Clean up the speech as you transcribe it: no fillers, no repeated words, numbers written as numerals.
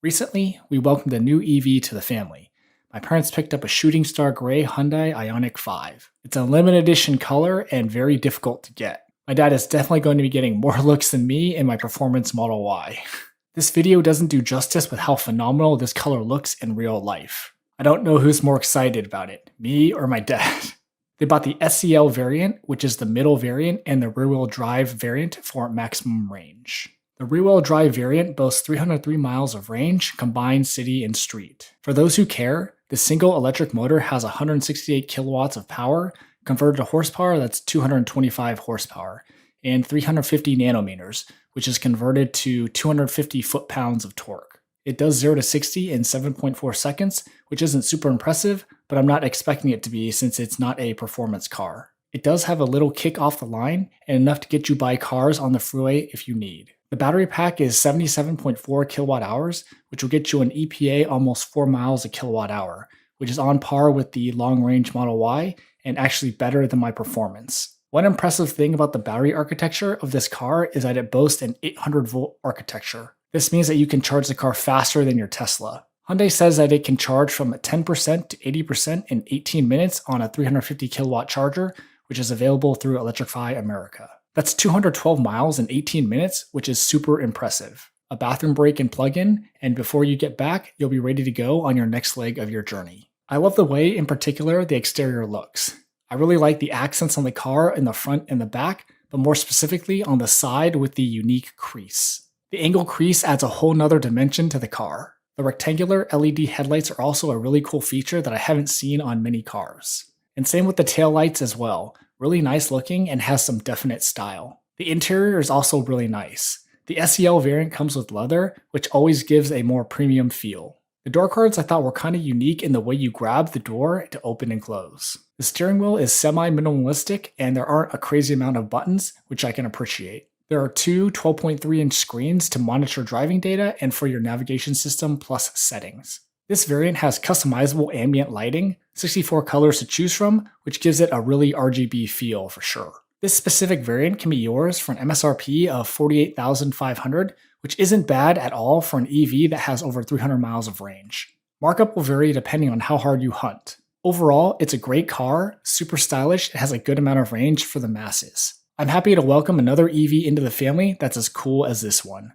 Recently, we welcomed a new EV to the family. My parents picked up a shooting star gray Hyundai Ioniq 5. It's a limited edition color and very difficult to get. My dad is definitely going to be getting more looks than me in my performance Model Y. This video doesn't do justice with how phenomenal this color looks in real life. I don't know who's more excited about it, me or my dad. They bought the SEL variant, which is the middle variant, and the rear-wheel drive variant for maximum range. The rear-wheel drive variant boasts 303 miles of range, combined city and street. For those who care, the single electric motor has 168 kilowatts of power, converted to horsepower that's 225 horsepower, and 350 nanometers, which is converted to 250 foot-pounds of torque. It does 0 to 60 in 7.4 seconds, which isn't super impressive, but I'm not expecting it to be since it's not a performance car. It does have a little kick off the line and enough to get you by cars on the freeway if you need. The battery pack is 77.4 kilowatt hours, which will get you an EPA almost 4 miles a kilowatt hour, which is on par with the long-range Model Y and actually better than my performance. One impressive thing about the battery architecture of this car is that it boasts an 800-volt architecture. This means that you can charge the car faster than your Tesla. Hyundai says that it can charge from 10% to 80% in 18 minutes on a 350 kilowatt charger, which is available through Electrify America. That's 212 miles in 18 minutes, which is super impressive. A bathroom break and plug-in, and before you get back, you'll be ready to go on your next leg of your journey. I love the way, in particular, the exterior looks. I really like the accents on the car in the front and the back, but more specifically on the side with the unique crease. The angle crease adds a whole nother dimension to the car. The rectangular LED headlights are also a really cool feature that I haven't seen on many cars. And same with the taillights as well. Really nice looking and has some definite style. The interior is also really nice. The SEL variant comes with leather, which always gives a more premium feel. The door cards I thought were kind of unique in the way you grab the door to open and close. The steering wheel is semi-minimalistic and there aren't a crazy amount of buttons, which I can appreciate. There are two 12.3-inch screens to monitor driving data and for your navigation system plus settings. This variant has customizable ambient lighting, 64 colors to choose from, which gives it a really RGB feel for sure. This specific variant can be yours for an MSRP of $48,500, which isn't bad at all for an EV that has over 300 miles of range. Markup will vary depending on how hard you hunt. Overall, it's a great car, super stylish, and has a good amount of range for the masses. I'm happy to welcome another EV into the family that's as cool as this one.